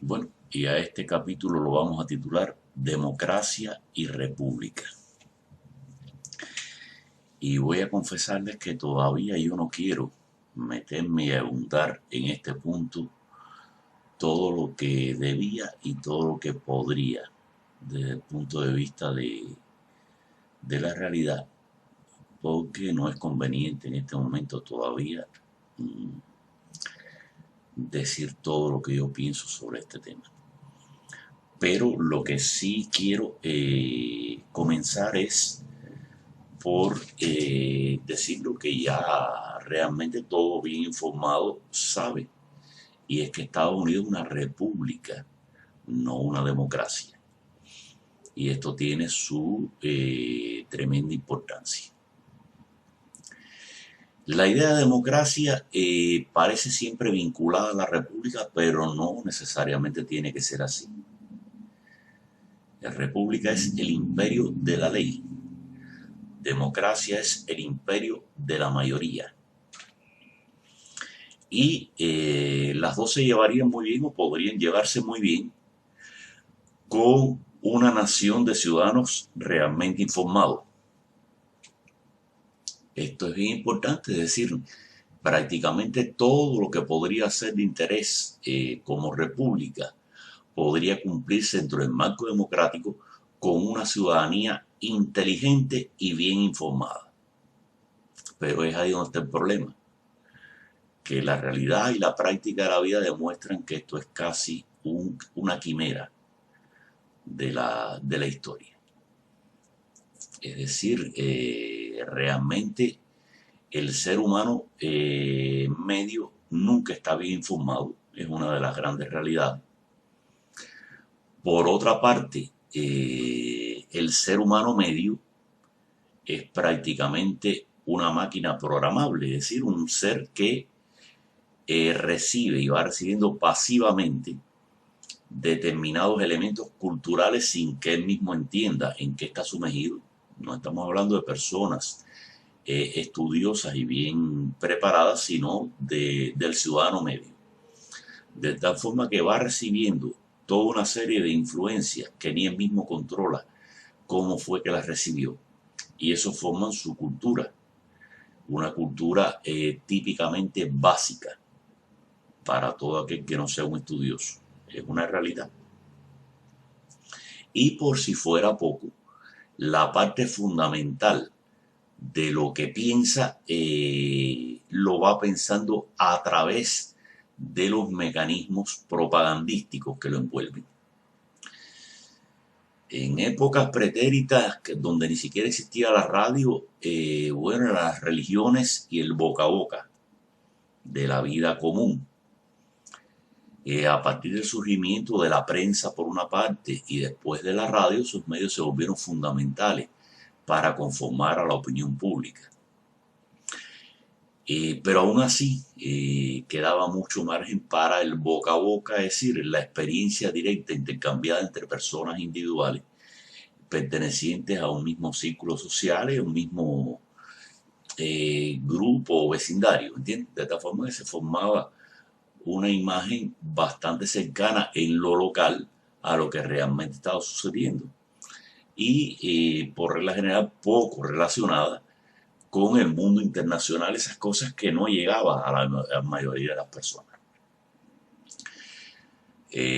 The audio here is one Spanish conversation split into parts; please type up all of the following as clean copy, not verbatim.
Bueno, y a este capítulo lo vamos a titular Democracia y República. Y voy a confesarles que todavía yo no quiero meterme y abundar en este punto todo lo que debía y todo lo que podría desde el punto de vista de la realidad, porque no es conveniente en este momento todavía decir todo lo que yo pienso sobre este tema. Pero lo que sí quiero comenzar es por decir lo que ya realmente todo bien informado sabe, y es que Estados Unidos es una república, no una democracia. Y esto tiene su tremenda importancia. La idea de democracia parece siempre vinculada a la república, pero no necesariamente tiene que ser así. La república es el imperio de la ley. Democracia es el imperio de la mayoría. Y las dos se llevarían muy bien o podrían llevarse muy bien con una nación de ciudadanos realmente informados. Esto es bien importante, es decir, prácticamente todo lo que podría ser de interés como república podría cumplirse dentro del marco democrático con una ciudadanía inteligente y bien informada. Pero es ahí donde está el problema, que la realidad y la práctica de la vida demuestran que esto es casi una quimera de la historia. Es decir, realmente el ser humano medio nunca está bien informado, es una de las grandes realidades. Por otra parte, el ser humano medio es prácticamente una máquina programable, es decir, un ser que recibe y va recibiendo pasivamente determinados elementos culturales sin que él mismo entienda en qué está sumergido. No estamos hablando de personas estudiosas y bien preparadas, sino del ciudadano medio. De tal forma que va recibiendo toda una serie de influencias que ni él mismo controla cómo fue que las recibió. Y eso forma su cultura, una cultura típicamente básica para todo aquel que no sea un estudioso. Es una realidad. Y por si fuera poco, la parte fundamental de lo que piensa lo va pensando a través de los mecanismos propagandísticos que lo envuelven. En épocas pretéritas, donde ni siquiera existía la radio, bueno, las religiones y el boca a boca de la vida común. A partir del surgimiento de la prensa por una parte y después de la radio, sus medios se volvieron fundamentales para conformar a la opinión pública. Pero aún así quedaba mucho margen para el boca a boca, es decir, la experiencia directa intercambiada entre personas individuales pertenecientes a un mismo círculo social, a un mismo grupo o vecindario, ¿entiendes? De tal forma que se formaba una imagen bastante cercana en lo local a lo que realmente estaba sucediendo y por regla general poco relacionada con el mundo internacional, esas cosas que no llegaban a la mayoría de las personas.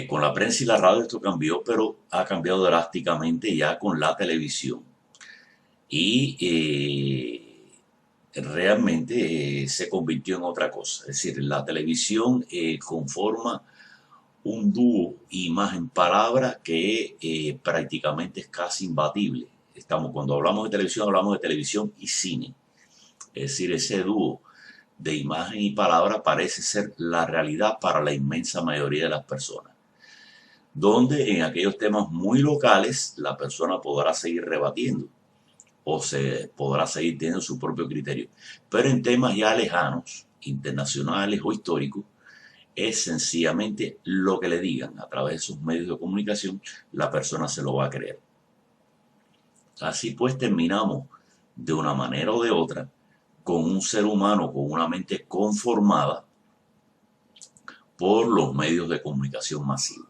Con la prensa y la radio esto cambió, pero ha cambiado drásticamente ya con la televisión. Y realmente se convirtió en otra cosa. Es decir, la televisión conforma un dúo imagen-palabra que prácticamente es casi imbatible. Cuando hablamos de televisión y cine. Es decir, ese dúo de imagen y palabra parece ser la realidad para la inmensa mayoría de las personas. Donde en aquellos temas muy locales la persona podrá seguir rebatiendo o se podrá seguir teniendo su propio criterio. Pero en temas ya lejanos, internacionales o históricos, es sencillamente lo que le digan a través de sus medios de comunicación, la persona se lo va a creer. Así pues terminamos de una manera o de otra con un ser humano con una mente conformada por los medios de comunicación masivos.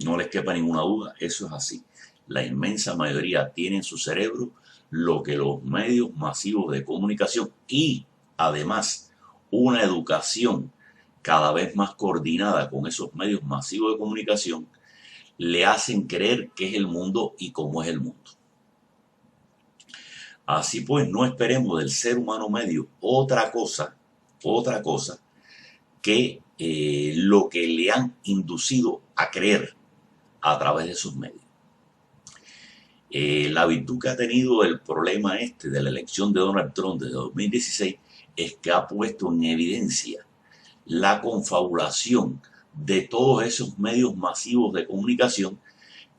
No les quepa ninguna duda, eso es así. La inmensa mayoría tiene en su cerebro lo que los medios masivos de comunicación y además una educación cada vez más coordinada con esos medios masivos de comunicación le hacen creer que es el mundo y cómo es el mundo. Así pues, no esperemos del ser humano medio otra cosa que lo que le han inducido a creer a través de esos medios. La virtud que ha tenido el problema este de la elección de Donald Trump desde 2016 es que ha puesto en evidencia la confabulación de todos esos medios masivos de comunicación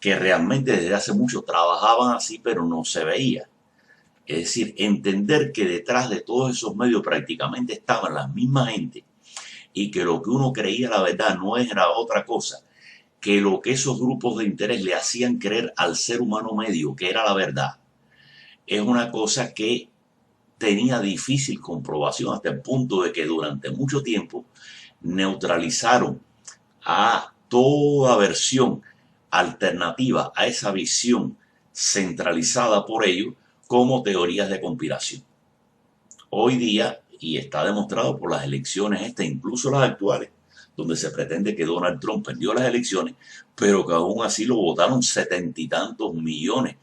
que realmente desde hace mucho trabajaban así, pero no se veía. Es decir, entender que detrás de todos esos medios prácticamente estaban las mismas gente y que lo que uno creía la verdad no era otra cosa que lo que esos grupos de interés le hacían creer al ser humano medio, que era la verdad, es una cosa que tenía difícil comprobación hasta el punto de que durante mucho tiempo neutralizaron a toda versión alternativa a esa visión centralizada por ellos como teorías de conspiración. Hoy día, y está demostrado por las elecciones estas, incluso las actuales, donde se pretende que Donald Trump perdió las elecciones, pero que aún así lo votaron 70 y tantos millones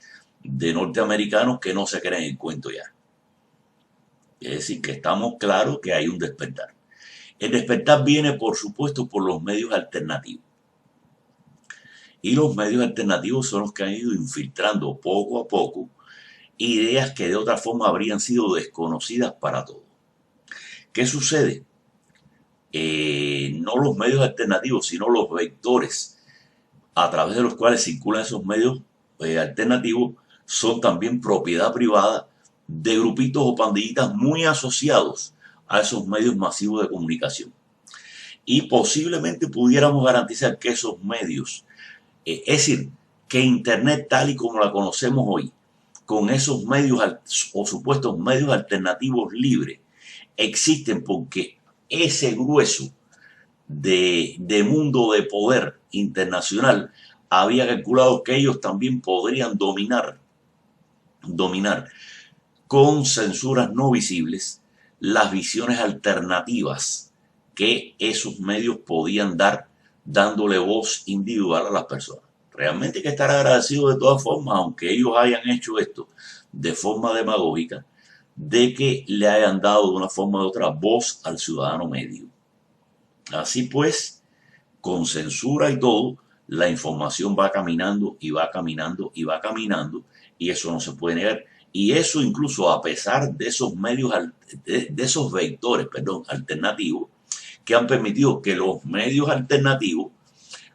de norteamericanos que no se creen el cuento ya. Es decir, que estamos claros que hay un despertar. El despertar viene, por supuesto, por los medios alternativos. Y los medios alternativos son los que han ido infiltrando poco a poco ideas que de otra forma habrían sido desconocidas para todos. ¿Qué sucede? No los medios alternativos, sino los vectores a través de los cuales circulan esos medios alternativos son también propiedad privada de grupitos o pandillitas muy asociados a esos medios masivos de comunicación. Y posiblemente pudiéramos garantizar que esos medios, es decir, que Internet tal y como la conocemos hoy, con esos medios o supuestos medios alternativos libres, existen porque ese grueso de mundo de poder internacional había calculado que ellos también podrían dominar con censuras no visibles las visiones alternativas que esos medios podían dar, dándole voz individual a las personas. Realmente hay que estar agradecido de todas formas, aunque ellos hayan hecho esto de forma demagógica, de que le hayan dado de una forma u otra voz al ciudadano medio. Así pues, con censura y todo, la información va caminando y va caminando y va caminando, y eso no se puede negar. Y eso incluso a pesar de esos medios, de esos vectores, alternativos, que han permitido que los medios alternativos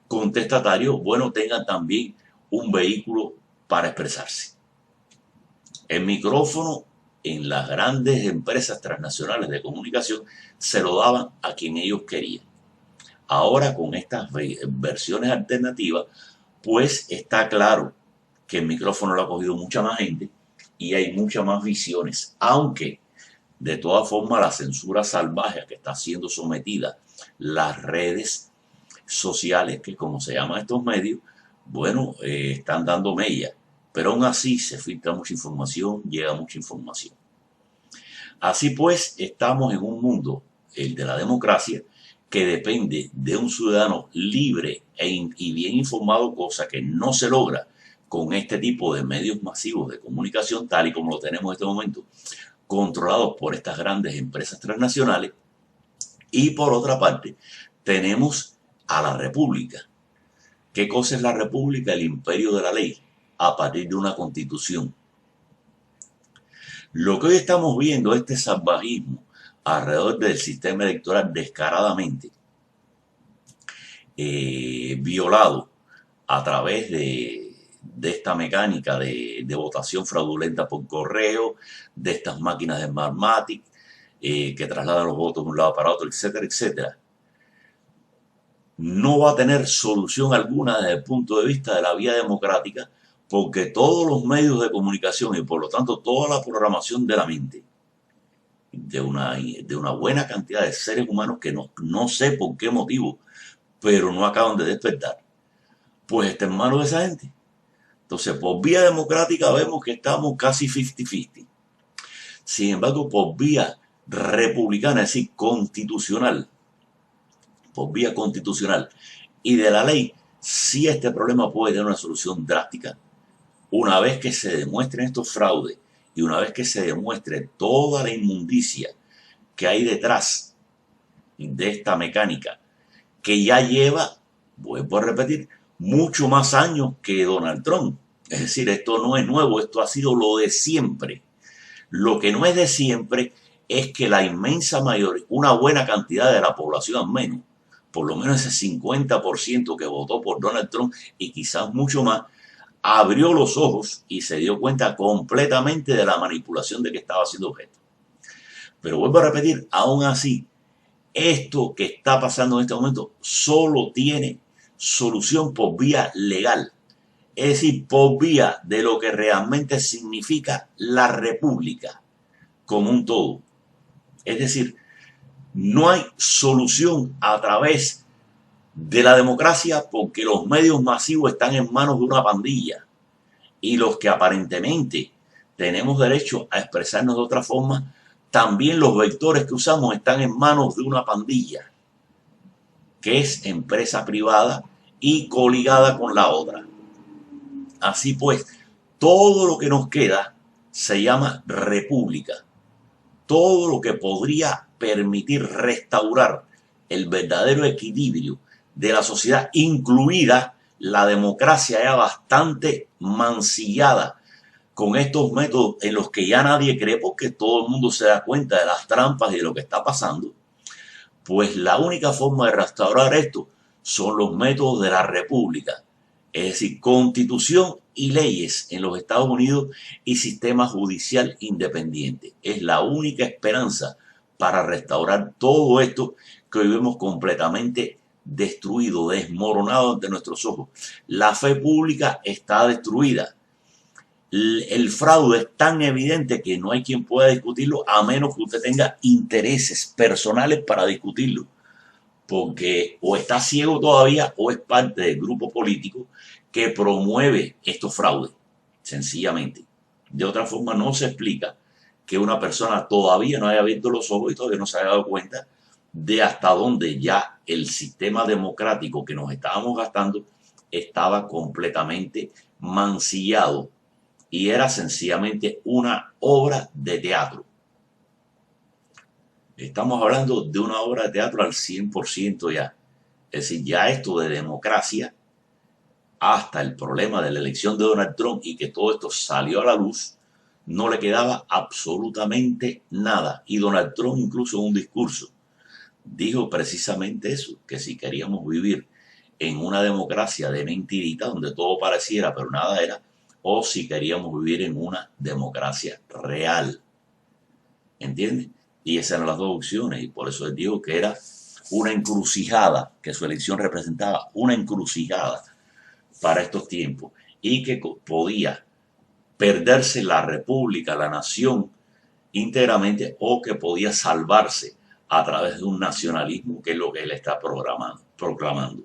contestatarios, bueno, tengan también un vehículo para expresarse. El micrófono en las grandes empresas transnacionales de comunicación se lo daban a quien ellos querían. Ahora con estas versiones alternativas, pues está claro que el micrófono lo ha cogido mucha más gente y hay muchas más visiones, aunque de todas formas la censura salvaje a que está siendo sometida las redes sociales, que como se llaman estos medios, bueno, están dando mella, pero aún así se filtra mucha información, llega mucha información. Así pues, estamos en un mundo, el de la democracia, que depende de un ciudadano libre y bien informado, cosa que no se logra con este tipo de medios masivos de comunicación, tal y como lo tenemos en este momento, controlados por estas grandes empresas transnacionales. Y por otra parte, tenemos a la República. ¿Qué cosa es la República? El imperio de la ley, a partir de una constitución. Lo que hoy estamos viendo, este salvajismo alrededor del sistema electoral descaradamente violado a través de esta mecánica de votación fraudulenta por correo, de estas máquinas de Smartmatic que trasladan los votos de un lado para otro, etcétera, etcétera, no va a tener solución alguna desde el punto de vista de la vía democrática, porque todos los medios de comunicación y por lo tanto toda la programación de la mente de una buena cantidad de seres humanos que no sé por qué motivo, pero no acaban de despertar, pues está en manos de esa gente. Entonces, por vía democrática vemos que estamos casi 50-50. Sin embargo, por vía republicana, es decir, constitucional, por vía constitucional y de la ley, sí este problema puede tener una solución drástica. Una vez que se demuestren estos fraudes y una vez que se demuestre toda la inmundicia que hay detrás de esta mecánica, que ya lleva, vuelvo a repetir, mucho más años que Donald Trump. Es decir, esto no es nuevo, esto ha sido lo de siempre. Lo que no es de siempre es que la inmensa mayoría, una buena cantidad de la población al menos, por lo menos ese 50% que votó por Donald Trump y quizás mucho más, abrió los ojos y se dio cuenta completamente de la manipulación de que estaba siendo objeto. Pero vuelvo a repetir, aún así, esto que está pasando en este momento solo tiene solución por vía legal. Es decir, por vía de lo que realmente significa la república como un todo. Es decir, no hay solución a través de la democracia porque los medios masivos están en manos de una pandilla y los que aparentemente tenemos derecho a expresarnos de otra forma, también los vectores que usamos están en manos de una pandilla que es empresa privada y coligada con la otra. Así pues, todo lo que nos queda se llama república. Todo lo que podría permitir restaurar el verdadero equilibrio de la sociedad, incluida la democracia ya bastante mancillada con estos métodos en los que ya nadie cree porque todo el mundo se da cuenta de las trampas y de lo que está pasando, pues la única forma de restaurar esto son los métodos de la república, es decir, constitución y leyes en los Estados Unidos y sistema judicial independiente. Es la única esperanza para restaurar todo esto que hoy vemos completamente destruido, desmoronado ante nuestros ojos. La fe pública está destruida. El fraude es tan evidente que no hay quien pueda discutirlo a menos que usted tenga intereses personales para discutirlo. Porque o está ciego todavía o es parte del grupo político que promueve estos fraudes, sencillamente. De otra forma no se explica que una persona todavía no haya abierto los ojos y todavía no se haya dado cuenta de hasta dónde ya el sistema democrático que nos estábamos gastando estaba completamente mancillado y era sencillamente una obra de teatro. Estamos hablando de una obra de teatro al 100% ya. Es decir, ya esto de democracia, hasta el problema de la elección de Donald Trump y que todo esto salió a la luz, no le quedaba absolutamente nada. Y Donald Trump incluso en un discurso dijo precisamente eso, que si queríamos vivir en una democracia de mentirita, donde todo pareciera pero nada era, o si queríamos vivir en una democracia real. ¿Entienden? Y esas eran las dos opciones y por eso él dijo que era una encrucijada, que su elección representaba una encrucijada para estos tiempos y que podía perderse la república, la nación íntegramente o que podía salvarse a través de un nacionalismo que es lo que él está proclamando.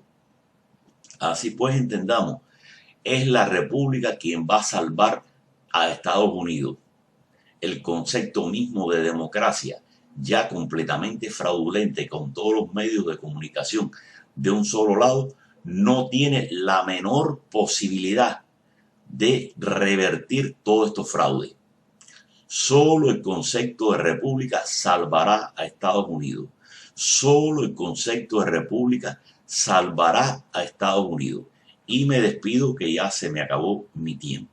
Así pues entendamos, es la república quien va a salvar a Estados Unidos. El concepto mismo de democracia, ya completamente fraudulente con todos los medios de comunicación de un solo lado, no tiene la menor posibilidad de revertir todos estos fraudes. Solo el concepto de república salvará a Estados Unidos. Solo el concepto de república salvará a Estados Unidos. Y me despido que ya se me acabó mi tiempo.